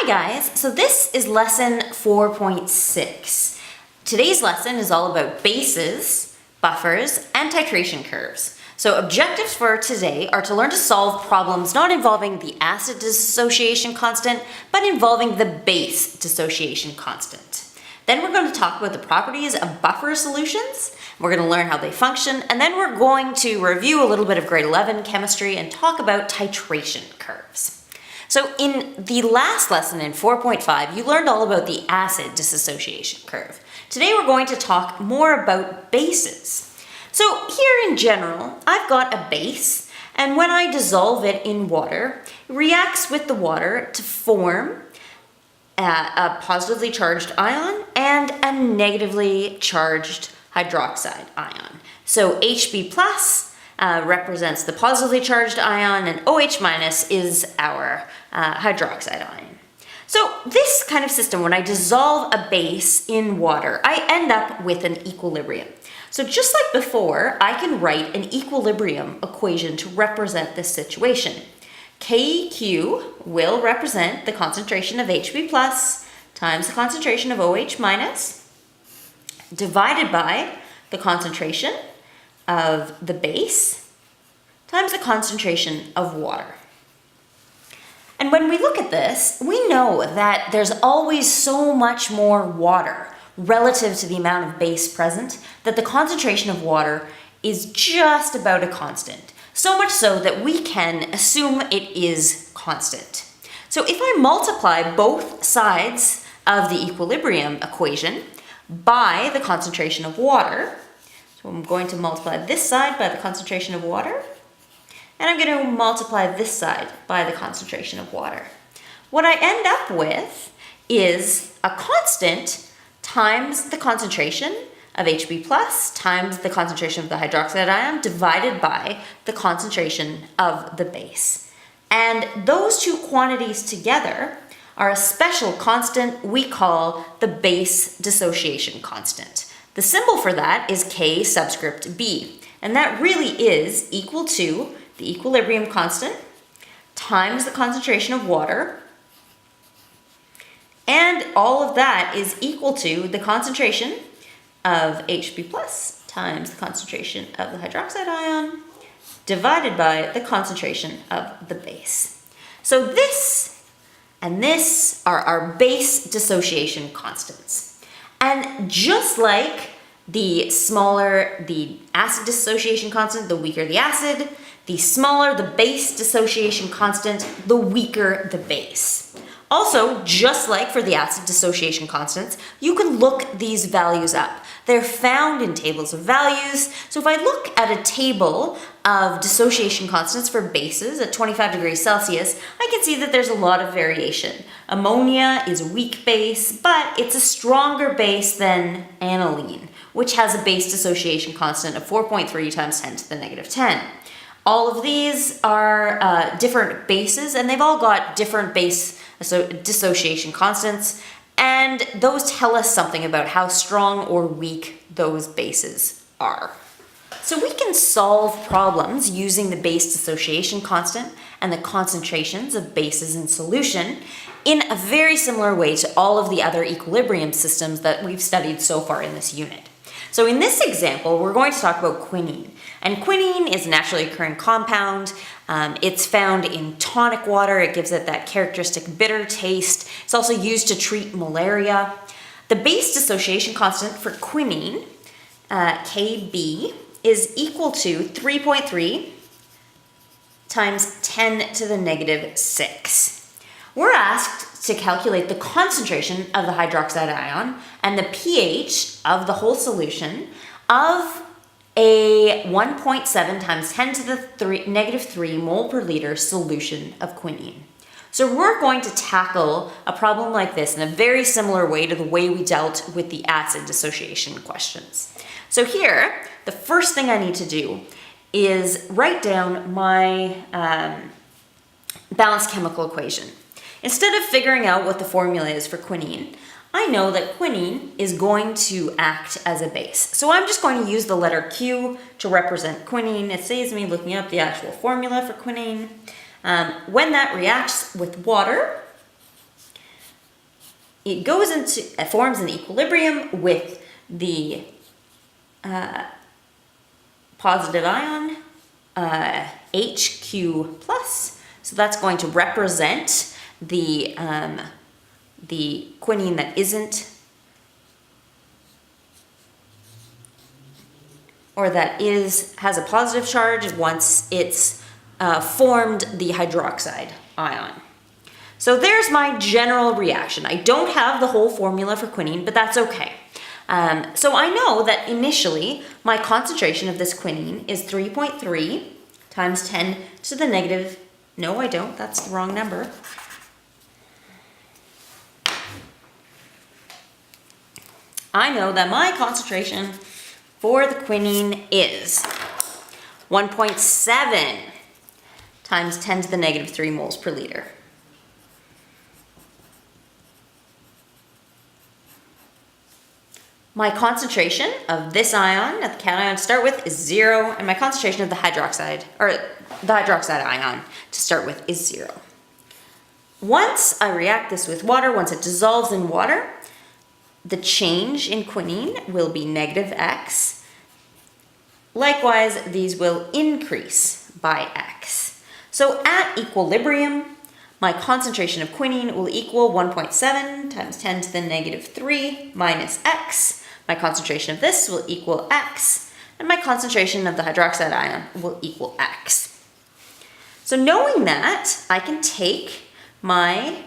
Hi guys, so this is lesson 4.6. Today's lesson is all about bases, buffers, and titration curves. So objectives for today are to learn to solve problems not involving the acid dissociation constant, but involving the base dissociation constant. Then we're going to talk about the properties of buffer solutions. We're going to learn how they function, and then we're going to review a little bit of grade 11 chemistry and talk about titration curves. So in the last lesson in 4.5, you learned all about the acid dissociation curve. Today we're going to talk more about bases. So here in general, I've got a base, and when I dissolve it in water, it reacts with the water to form a positively charged ion and a negatively charged hydroxide ion. So Hb plus represents the positively charged ion, and OH minus is our hydroxide ion. So this kind of system, when I dissolve a base in water, I end up with an equilibrium. So just like before, I can write an equilibrium equation to represent this situation. KQ will represent the concentration of Hb plus times the concentration of OH minus divided by the concentration of the base times the concentration of water. And when we look at this, we know that there's always so much more water relative to the amount of base present that the concentration of water is just about a constant. So much so that we can assume it is constant. So if I multiply both sides of the equilibrium equation by the concentration of water, so I'm going to multiply this side by the concentration of water, and I'm going to multiply this side by the concentration of water. What I end up with is a constant times the concentration of Hb plus times the concentration of the hydroxide ion divided by the concentration of the base. And those two quantities together are a special constant we call the base dissociation constant. The symbol for that is K subscript B, and that really is equal to the equilibrium constant times the concentration of water, and all of that is equal to the concentration of Hb plus times the concentration of the hydroxide ion divided by the concentration of the base. So this and this are our base dissociation constants. And just like the smaller the acid dissociation constant, the weaker the acid, the smaller the base dissociation constant, the weaker the base. Also, just like for the acid dissociation constants, you can look these values up. They're found in tables of values. So if I look at a table of dissociation constants for bases at 25 degrees Celsius, I can see that there's a lot of variation. Ammonia is a weak base, but it's a stronger base than aniline, which has a base dissociation constant of 4.3 times 10 to the negative 10. All of these are different bases, and they've all got different base dissociation constants, and those tell us something about how strong or weak those bases are. So we can solve problems using the base dissociation constant and the concentrations of bases in solution in a very similar way to all of the other equilibrium systems that we've studied so far in this unit. So in this example, we're going to talk about quinine. And quinine is a naturally occurring compound. It's found in tonic water. It gives it that characteristic bitter taste. It's also used to treat malaria. The base dissociation constant for quinine, Kb, is equal to 3.3 times 10 to the negative 6. We're asked to calculate the concentration of the hydroxide ion and the pH of the whole solution of a 1.7 times 10 to the negative 3 mole per liter solution of quinine. So we're going to tackle a problem like this in a very similar way to the way we dealt with the acid dissociation questions. So here, the first thing I need to do is write down my balanced chemical equation. Instead of figuring out what the formula is for quinine, I know that quinine is going to act as a base. So I'm just going to use the letter Q to represent quinine. It saves me looking up the actual formula for quinine. When that reacts with water, it forms an equilibrium with the positive ion, HQ plus. So that's going to represent the quinine that isn't, or that has a positive charge once it's formed the hydroxide ion. So there's my general reaction. I don't have the whole formula for quinine, but that's okay. So I know that initially my concentration of this quinine is 3.3 times 10 to the negative, no I don't, that's the wrong number. I know that my concentration for the quinine is 1.7 times 10 to the negative 3 moles per liter. My concentration of this ion, at the cation to start with, is 0, and my concentration of the hydroxide ion to start with is 0. Once I react this with water, once it dissolves in water, the change in quinine will be negative X. Likewise, these will increase by X. So at equilibrium, my concentration of quinine will equal 1.7 times 10 to the negative 3 minus X. My concentration of this will equal X, and my concentration of the hydroxide ion will equal X. So knowing that, I can take my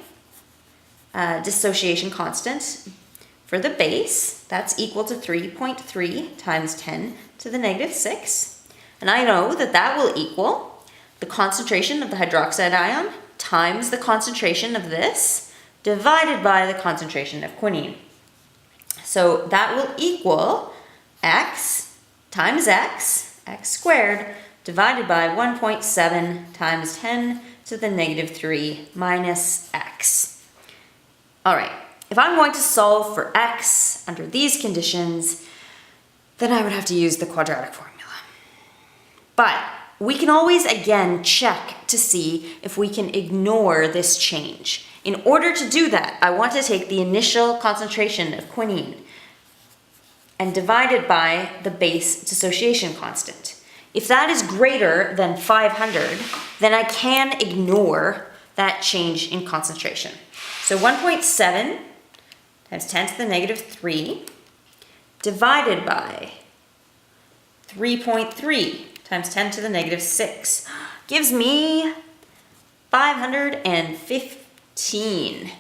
dissociation constant for the base, that's equal to 3.3 times 10 to the negative 6, and I know that that will equal the concentration of the hydroxide ion times the concentration of this divided by the concentration of quinine. So that will equal X times X squared, divided by 1.7 times 10 to the negative 3 minus X. All right, if I'm going to solve for X under these conditions, then I would have to use the quadratic formula. But we can always again check to see if we can ignore this change. In order to do that, I want to take the initial concentration of quinine and divide it by the base dissociation constant. If that is greater than 500, then I can ignore that change in concentration. So 1.7 times 10 to the negative 3 divided by 3.3 times 10 to the negative 6 gives me 515.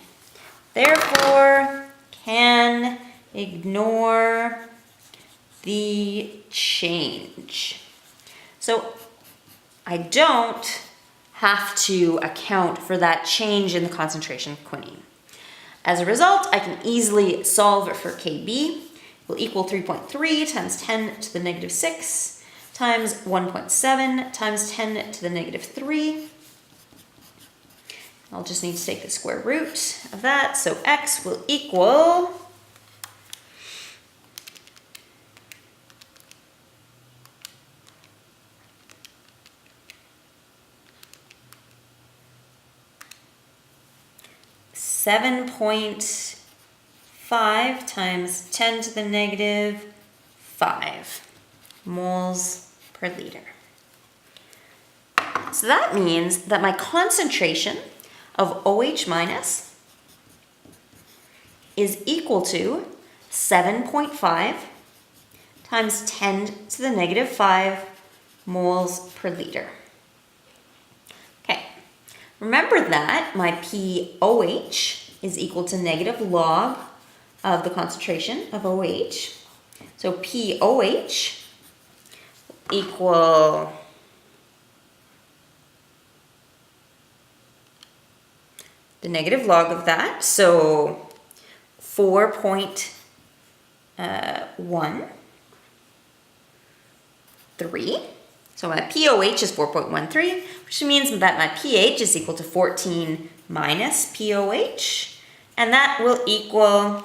Therefore, can ignore the change. So I don't have to account for that change in the concentration of quinine. As a result, I can easily solve for Kb will equal 3.3 times 10 to the negative 6 times 1.7 times 10 to the negative 3. I'll just need to take the square root of that, so X will equal 7.5 times 10 to the negative 5 moles per liter. So that means that my concentration of OH minus is equal to 7.5 times 10 to the negative 5 moles per liter. Okay, remember that my POH is equal to negative log of the concentration of OH. So POH equal the negative log of that, so 4.13, so my POH is 4.13, which means that my pH is equal to 14 minus POH, and that will equal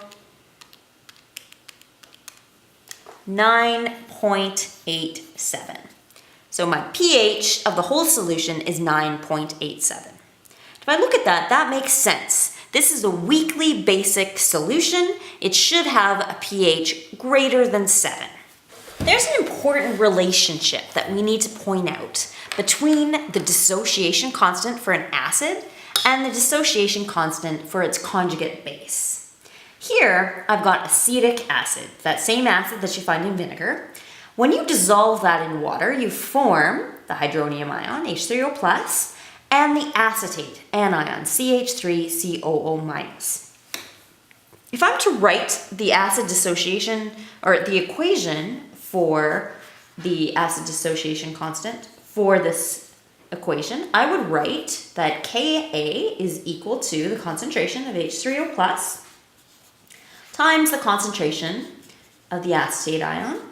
9.87. So my pH of the whole solution is 9.87. If I look at that, that makes sense. This is a weakly basic solution. It should have a pH greater than 7. There's an important relationship that we need to point out between the dissociation constant for an acid and the dissociation constant for its conjugate base. Here, I've got acetic acid, that same acid that you find in vinegar. When you dissolve that in water, you form the hydronium ion, H3O+, and the acetate anion, CH3COO-. If I'm to write the acid dissociation, or the equation for the acid dissociation constant for this equation, I would write that Ka is equal to the concentration of H3O+ times the concentration of the acetate ion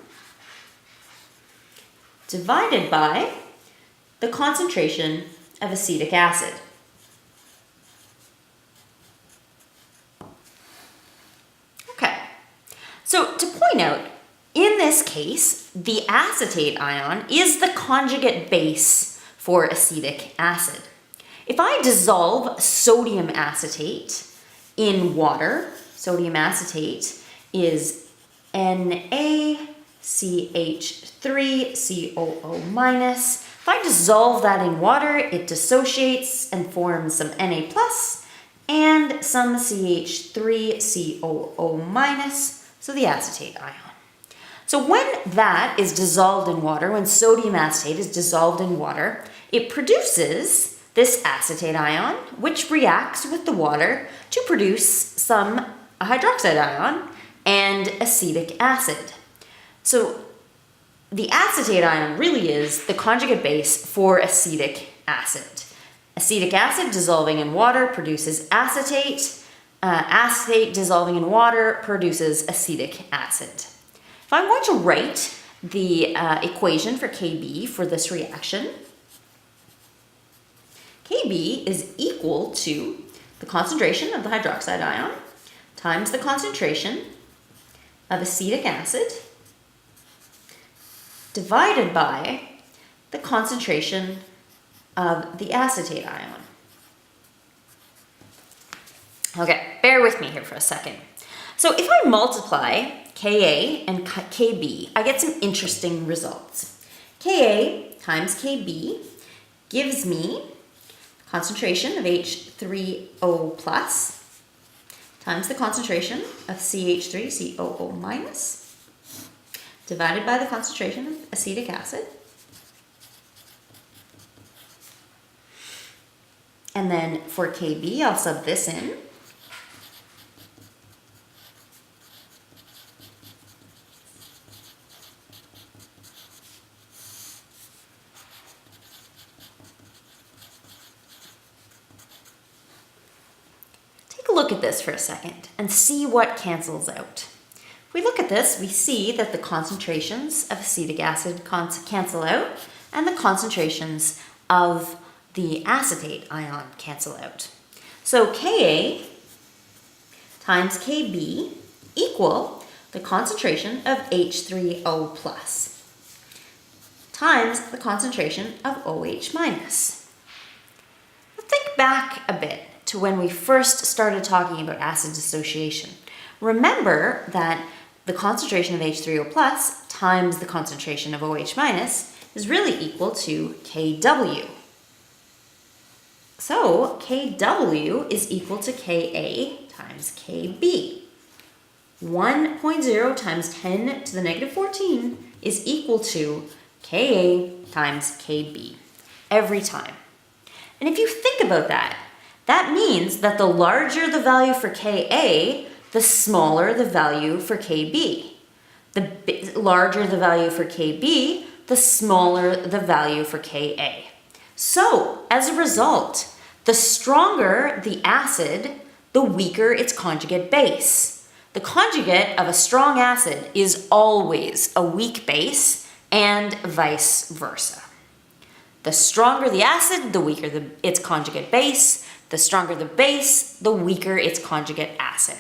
divided by the concentration of acetic acid. Okay, so to point out, in this case, the acetate ion is the conjugate base for acetic acid. If I dissolve sodium acetate in water, sodium acetate is NaCH3COO-. If I dissolve that in water, it dissociates and forms some Na+ and some CH3COO-, so the acetate ion. So when that is dissolved in water, when sodium acetate is dissolved in water, it produces this acetate ion, which reacts with the water to produce some hydroxide ion and acetic acid. So the acetate ion really is the conjugate base for acetic acid. Acetic acid dissolving in water produces acetate. Acetate dissolving in water produces acetic acid. If I'm going to write the equation for Kb for this reaction, Kb is equal to the concentration of the hydroxide ion times the concentration of acetic acid divided by the concentration of the acetate ion. Okay, bear with me here for a second. So if I multiply Ka and Kb, I get some interesting results. Ka times Kb gives me concentration of H3O+ times the concentration of CH3COO- divided by the concentration of acetic acid. And then for Kb, I'll sub this in. Take a look at this for a second and see what cancels out. If we look at this, we see that the concentrations of acetic acid cancel out and the concentrations of the acetate ion cancel out. So Ka times Kb equal the concentration of H3O+ times the concentration of OH-. Think back a bit to when we first started talking about acid dissociation. Remember that the concentration of H3O+ times the concentration of OH- is really equal to Kw. So Kw is equal to Ka times Kb. 1.0 times 10 to the negative 14 is equal to Ka times Kb every time. And if you think about that, that means that the larger the value for Ka, the smaller the value for Kb. The larger the value for Kb, the smaller the value for Ka. So, as a result, the stronger the acid, the weaker its conjugate base. The conjugate of a strong acid is always a weak base, and vice versa. The stronger the acid, the weaker its conjugate base. The stronger the base, the weaker its conjugate acid.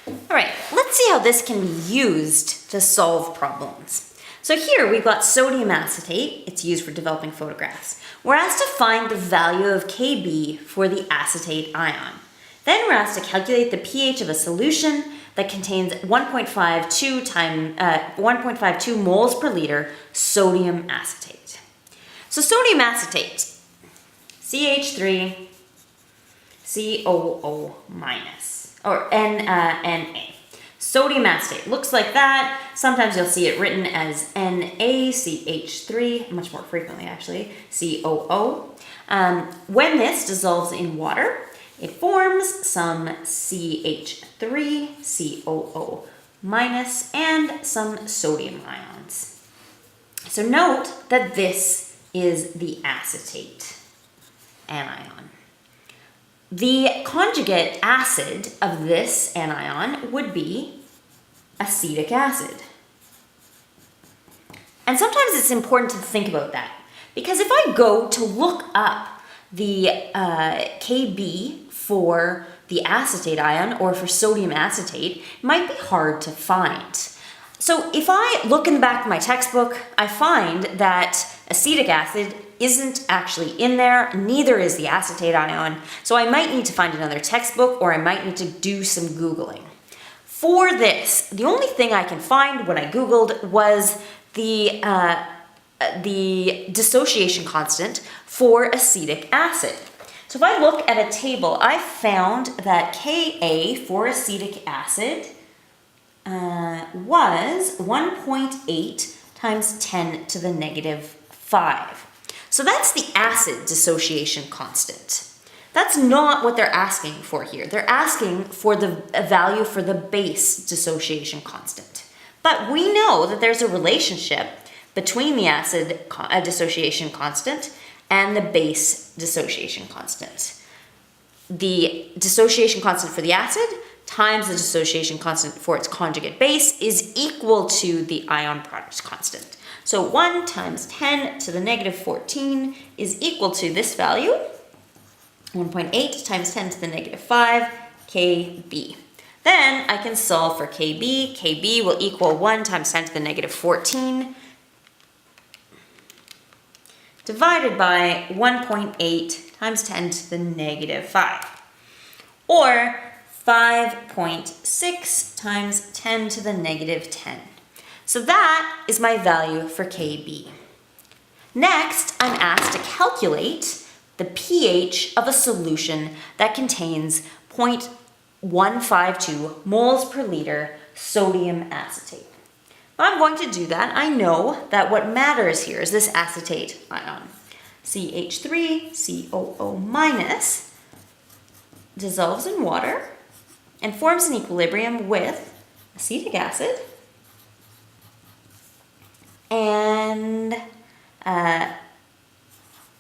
All right, let's see how this can be used to solve problems. So here we've got sodium acetate. It's used for developing photographs. We're asked to find the value of Kb for the acetate ion. Then we're asked to calculate the pH of a solution that contains 1.52 moles per liter sodium acetate. So sodium acetate, CH3, COO minus, or Na. Sodium acetate looks like that. Sometimes you'll see it written as NaCH3, much more frequently actually, COO. When this dissolves in water, it forms some CH3, COO minus, and some sodium ions. So note that this is the acetate anion. The conjugate acid of this anion would be acetic acid. And sometimes it's important to think about that, because if I go to look up the Kb for the acetate ion or for sodium acetate, it might be hard to find. So if I look in the back of my textbook, I find that acetic acid isn't actually in there, neither is the acetate ion, so I might need to find another textbook or I might need to do some Googling. For this, the only thing I can find when I Googled was the dissociation constant for acetic acid. So if I look at a table, I found that Ka for acetic acid was 1.8 times 10 to the negative 5. So that's the acid dissociation constant. That's not what they're asking for here. They're asking for a value for the base dissociation constant. But we know that there's a relationship between the acid dissociation constant and the base dissociation constant. The dissociation constant for the acid times the dissociation constant for its conjugate base is equal to the ion product constant. So 1 times 10 to the negative 14 is equal to this value, 1.8 times 10 to the negative 5, Kb. Then I can solve for Kb. Kb will equal 1 times 10 to the negative 14 divided by 1.8 times 10 to the negative 5, or 5.6 times 10 to the negative 10. So that is my value for Kb. Next, I'm asked to calculate the pH of a solution that contains 0.152 moles per liter sodium acetate. If I'm going to do that, I know that what matters here is this acetate ion. CH3, COO minus, dissolves in water and forms an equilibrium with acetic acid and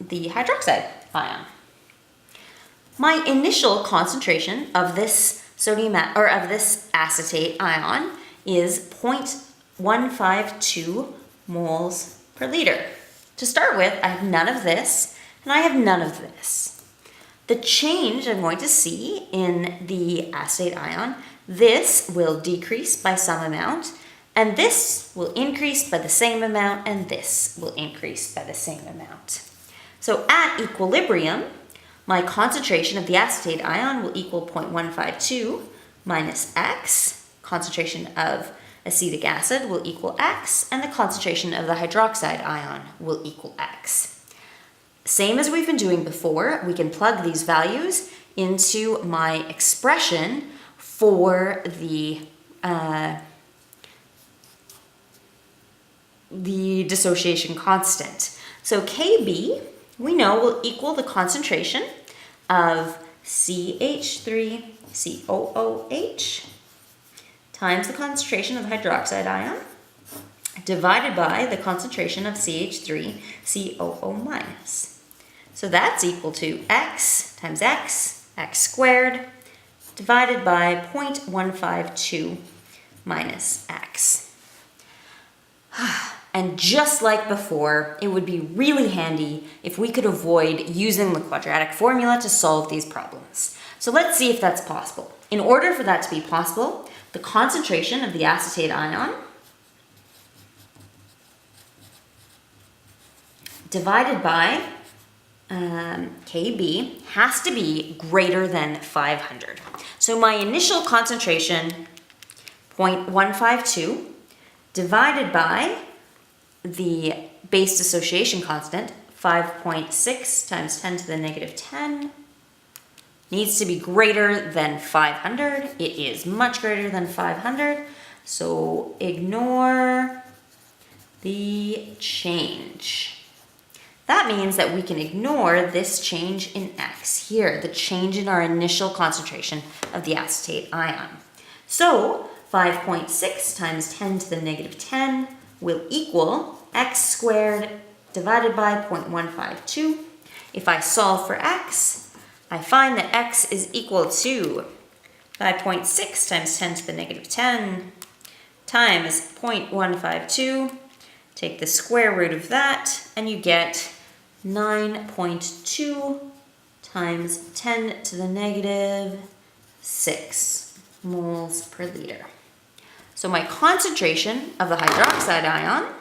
the hydroxide ion. My initial concentration of this of this acetate ion is 0.152 moles per liter. To start with, I have none of this and I have none of this. The change I'm going to see in the acetate ion, this will decrease by some amount, and this will increase by the same amount, and this will increase by the same amount. So at equilibrium, my concentration of the acetate ion will equal 0.152 minus X. Concentration of acetic acid will equal X, and the concentration of the hydroxide ion will equal X. Same as we've been doing before, we can plug these values into my expression for the dissociation constant. So Kb, we know, will equal the concentration of CH3COOH times the concentration of the hydroxide ion divided by the concentration of CH3COO minus. So that's equal to X times X, X squared, divided by 0.152 minus X. And just like before, it would be really handy if we could avoid using the quadratic formula to solve these problems. So let's see if that's possible. In order for that to be possible, the concentration of the acetate ion divided by Kb has to be greater than 500. So my initial concentration, 0.152, divided by the base dissociation constant, 5.6 times 10 to the negative 10, needs to be greater than 500. It is much greater than 500, so ignore the change. That means that we can ignore this change in X here, the change in our initial concentration of the acetate ion. So 5.6 times 10 to the negative 10 will equal X squared divided by 0.152. If I solve for X, I find that X is equal to 5.6 times 10 to the negative 10 times 0.152. Take the square root of that, and you get 9.2 times 10 to the negative 6 moles per liter. So my concentration of the hydroxide ion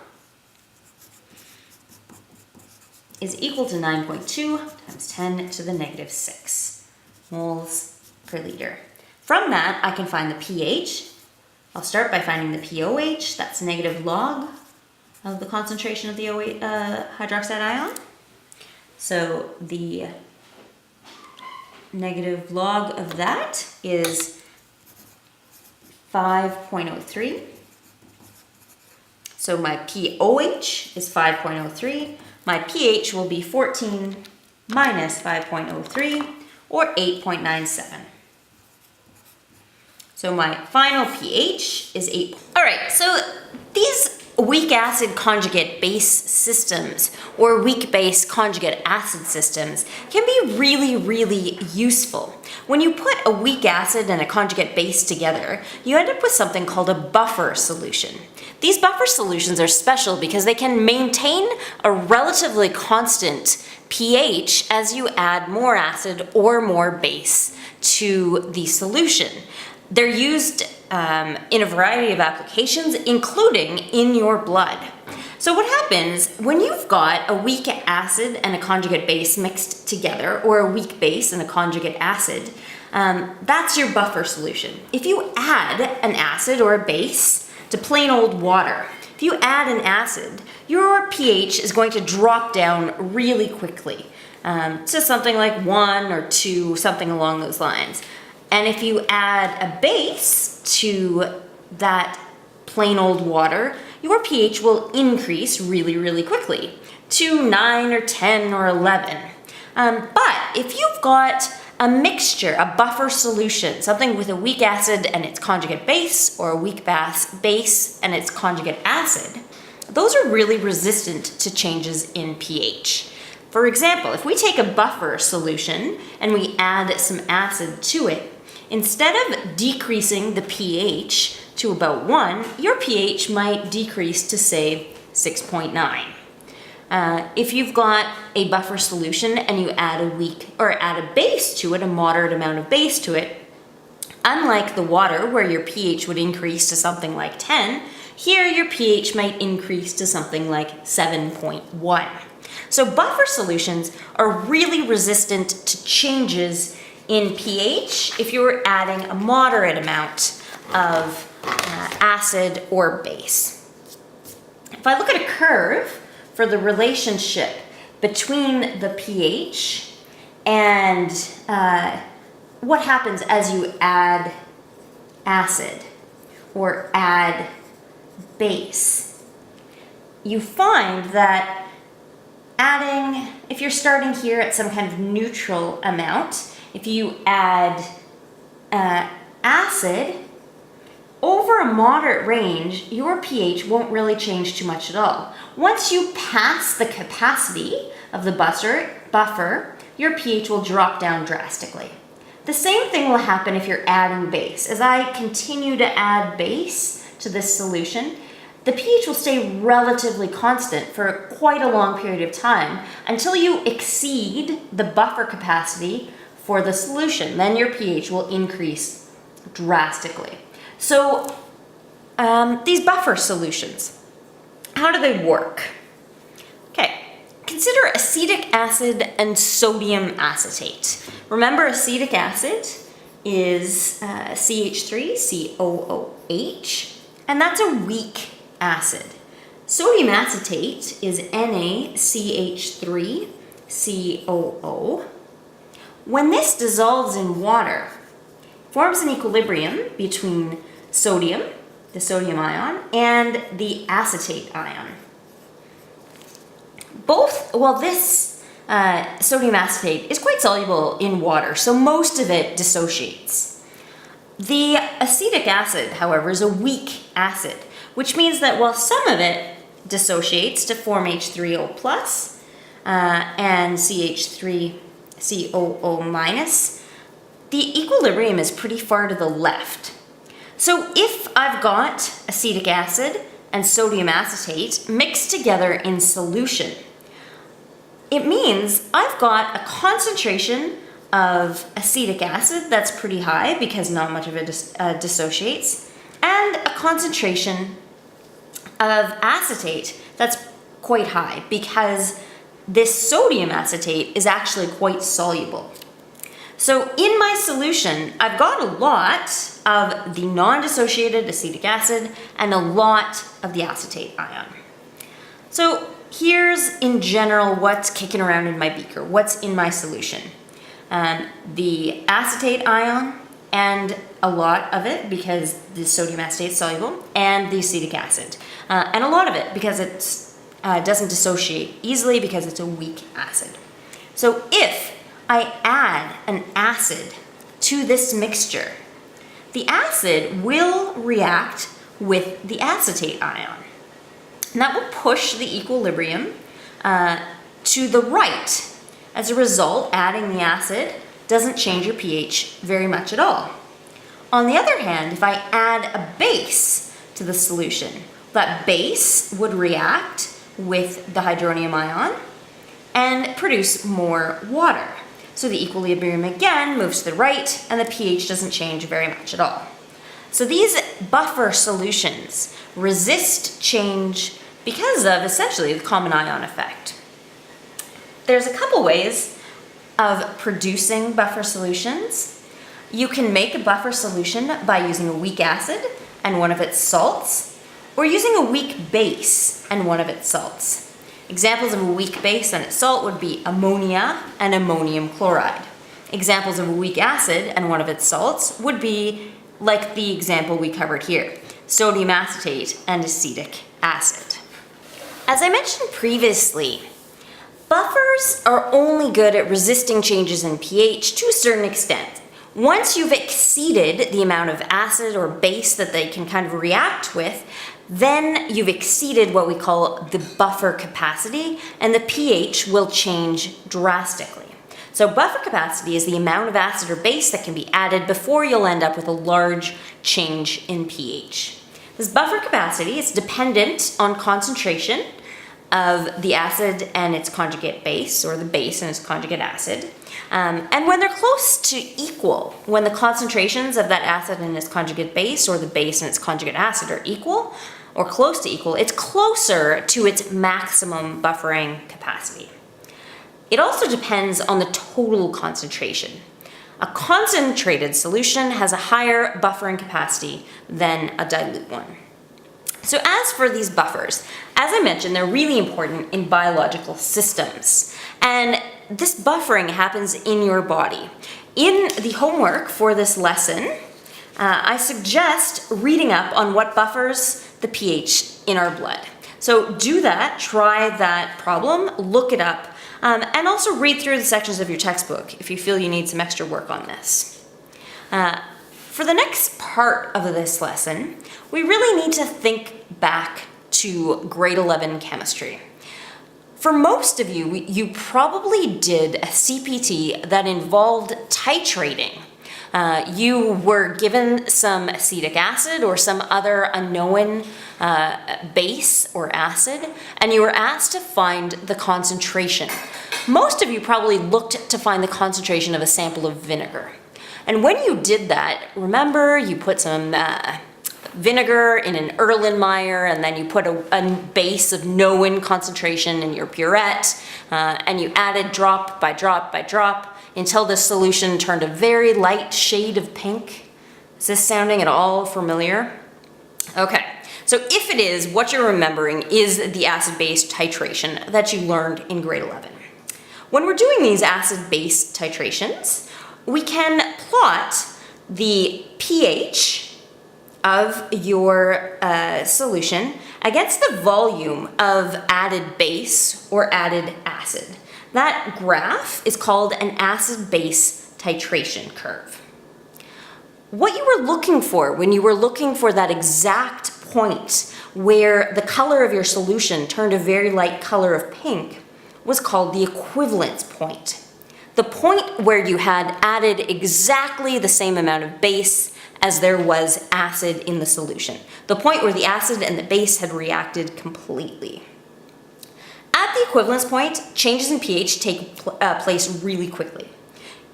is equal to 9.2 times 10 to the negative 6 moles per liter. From that, I can find the pH. I'll start by finding the pOH, that's negative log of the concentration of the hydroxide ion. So the negative log of that is 5.03. So my pOH is 5.03. My pH will be 14 minus 5.03, or 8.97. So my final pH is 8. All right, so these weak acid conjugate base systems or weak base conjugate acid systems can be really, really useful. When you put a weak acid and a conjugate base together, you end up with something called a buffer solution. These buffer solutions are special because they can maintain a relatively constant pH as you add more acid or more base to the solution. They're used in a variety of applications, including in your blood. So what happens when you've got a weak acid and a conjugate base mixed together, or a weak base and a conjugate acid, that's your buffer solution. If you add an acid or a base to plain old water, if you add an acid, your pH is going to drop down really quickly to something like 1 or 2, something along those lines. And if you add a base to that plain old water, your pH will increase really, really quickly to 9 or 10 or 11. But if you've got a mixture, a buffer solution, something with a weak acid and its conjugate base, or a weak base and its conjugate acid, those are really resistant to changes in pH. For example, if we take a buffer solution and we add some acid to it, instead of decreasing the pH to about 1, your pH might decrease to, say, 6.9. If you've got a buffer solution and you add a base to it, a moderate amount of base to it, unlike the water where your pH would increase to something like 10, here your pH might increase to something like 7.1. So buffer solutions are really resistant to changes in pH if you're adding a moderate amount of acid or base. If I look at a curve for the relationship between the pH and what happens as you add acid or add base, you find that if you're starting here at some kind of neutral amount, if you add acid, over a moderate range, your pH won't really change too much at all. Once you pass the capacity of the buffer, your pH will drop down drastically. The same thing will happen if you're adding base. As I continue to add base to this solution, the pH will stay relatively constant for quite a long period of time until you exceed the buffer capacity for the solution. Then your pH will increase drastically. So these buffer solutions, how do they work? Okay, consider acetic acid and sodium acetate. Remember, acetic acid is CH3COOH, and that's a weak acid. Sodium acetate is NaCH3COO. When this dissolves in water, forms an equilibrium between sodium, the sodium ion, and the acetate ion. This sodium acetate is quite soluble in water, so most of it dissociates. The acetic acid, however, is a weak acid, which means that while some of it dissociates to form H3O plus and CH3COO minus, the equilibrium is pretty far to the left. So if I've got acetic acid and sodium acetate mixed together in solution, it means I've got a concentration of acetic acid that's pretty high because not much of it dissociates, and a concentration of acetate that's quite high because this sodium acetate is actually quite soluble. So in my solution, I've got a lot of the non-dissociated acetic acid and a lot of the acetate ion. So here's in general what's kicking around in my beaker, what's in my solution. The acetate ion, and a lot of it because the sodium acetate is soluble, and the acetic acid. And a lot of it because it doesn't dissociate easily because it's a weak acid. So if I add an acid to this mixture, the acid will react with the acetate ion. And that will push the equilibrium to the right. As a result, adding the acid doesn't change your pH very much at all. On the other hand, if I add a base to the solution, that base would react with the hydronium ion and produce more water. So the equilibrium again moves to the right and the pH doesn't change very much at all. So these buffer solutions resist change because of essentially the common ion effect. There's a couple ways of producing buffer solutions. You can make a buffer solution by using a weak acid and one of its salts, or using a weak base and one of its salts. Examples of a weak base and its salt would be ammonia and ammonium chloride. Examples of a weak acid and one of its salts would be like the example we covered here, sodium acetate and acetic acid. As I mentioned previously, buffers are only good at resisting changes in pH to a certain extent. Once you've exceeded the amount of acid or base that they can kind of react with, then you've exceeded what we call the buffer capacity, and the pH will change drastically. So buffer capacity is the amount of acid or base that can be added before you'll end up with a large change in pH. This buffer capacity is dependent on concentration of the acid and its conjugate base, or the base and its conjugate acid. And when they're close to equal, when the concentrations of that acid and its conjugate base, or the base and its conjugate acid, are equal or close to equal, it's closer to its maximum buffering capacity. It also depends on the total concentration. A concentrated solution has a higher buffering capacity than a dilute one. So as for these buffers, as I mentioned, they're really important in biological systems. And this buffering happens in your body. In the homework for this lesson, I suggest reading up on what buffers the pH in our blood. So do that, try that problem, look it up, and also read through the sections of your textbook if you feel you need some extra work on this. For the next part of this lesson, we really need to think back to grade 11 chemistry. For most of you, you probably did a CPT that involved titrating. You were given some acetic acid or some other unknown base or acid, and you were asked to find the concentration. Most of you probably looked to find the concentration of a sample of vinegar. And when you did that, remember you put some vinegar in an Erlenmeyer, and then you put a base of known concentration in your burette, and you added drop by drop by drop until the solution turned a very light shade of pink. Is this sounding at all familiar? Okay, so if it is, what you're remembering is the acid-base titration that you learned in grade 11. When we're doing these acid-base titrations, we can plot the pH of your solution against the volume of added base or added acid. That graph is called an acid-base titration curve. What you were looking for when you were looking for that exact point where the color of your solution turned a very light color of pink was called the equivalence point. The point where you had added exactly the same amount of base as there was acid in the solution. The point where the acid and the base had reacted completely. At the equivalence point, changes in pH take place really quickly.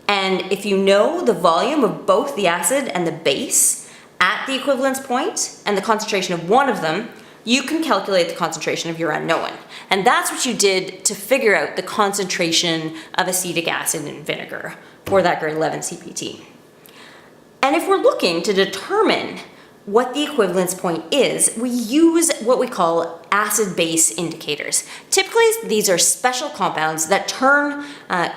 And if you know the volume of both the acid and the base at the equivalence point and the concentration of one of them, you can calculate the concentration of your unknown. And that's what you did to figure out the concentration of acetic acid in vinegar for that grade 11 CPT. And if we're looking to determine what the equivalence point is, we use what we call acid-base indicators. Typically, these are special compounds that turn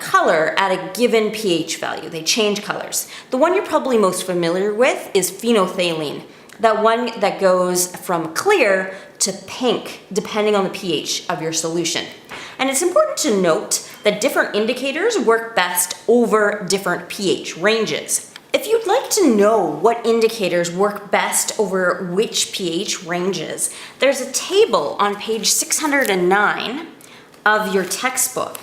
color at a given pH value. They change colors. The one you're probably most familiar with is phenolphthalein, that one that goes from clear to pink, depending on the pH of your solution. And it's important to note that different indicators work best over different pH ranges. If you'd like to know what indicators work best over which pH ranges, there's a table on page 609 of your textbook.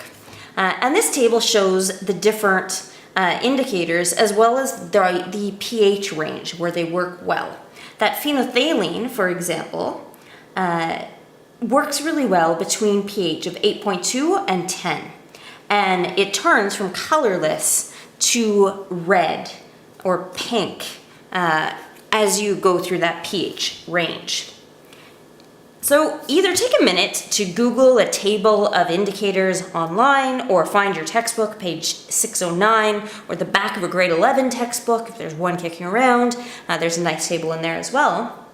And this table shows the different indicators as well as the pH range where they work well. That phenolphthalein, for example, works really well between pH of 8.2 and 10. And it turns from colorless to red or pink as you go through that pH range. So either take a minute to Google a table of indicators online or find your textbook, page 609, or the back of a grade 11 textbook, if there's one kicking around. There's a nice table in there as well.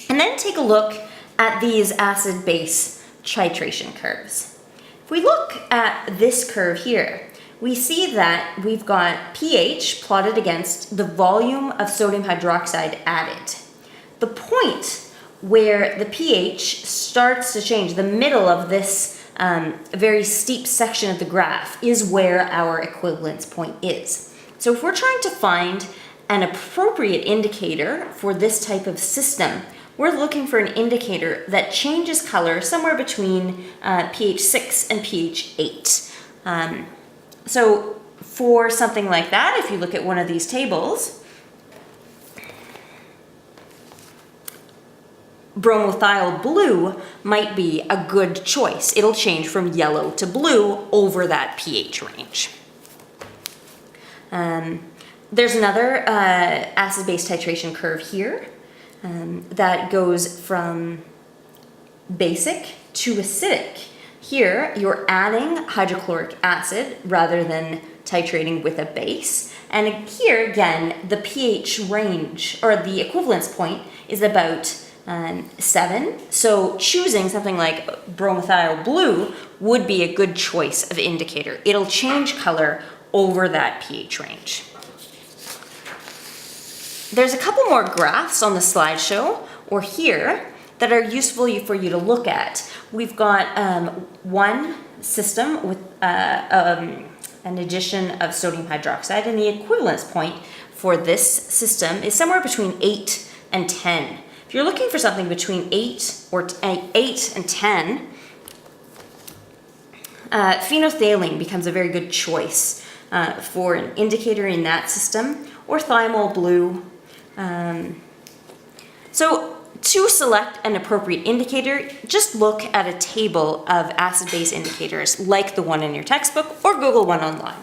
And then take a look at these acid-base titration curves. If we look at this curve here, we see that we've got pH plotted against the volume of sodium hydroxide added. The point where the pH starts to change, the middle of this very steep section of the graph, is where our equivalence point is. So if we're trying to find an appropriate indicator for this type of system, we're looking for an indicator that changes color somewhere between pH 6 and pH 8. So for something like that, if you look at one of these tables, bromomethyl blue might be a good choice. It'll change from yellow to blue over that pH range. There's another acid-base titration curve here that goes from basic to acidic. Here, you're adding hydrochloric acid rather than titrating with a base. And here, again, the pH range, or the equivalence point, is about 7. So choosing something like bromomethyl blue would be a good choice of indicator. It'll change color over that pH range. There's a couple more graphs on the slideshow, or here, that are useful for you to look at. We've got one system with an addition of sodium hydroxide, and the equivalence point for this system is somewhere between 8 and 10. If you're looking for something between 8 and 10, phenolphthalein becomes a very good choice for an indicator in that system, or thymol blue. So to select an appropriate indicator, just look at a table of acid-base indicators like the one in your textbook or Google one online.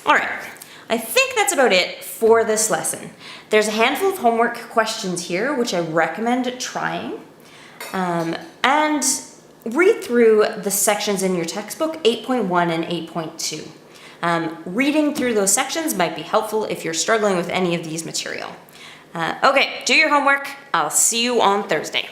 All right, I think that's about it for this lesson. There's a handful of homework questions here, which I recommend trying. And read through the sections in your textbook, 8.1 and 8.2. Reading through those sections might be helpful if you're struggling with any of these material. Okay, do your homework. I'll see you on Thursday.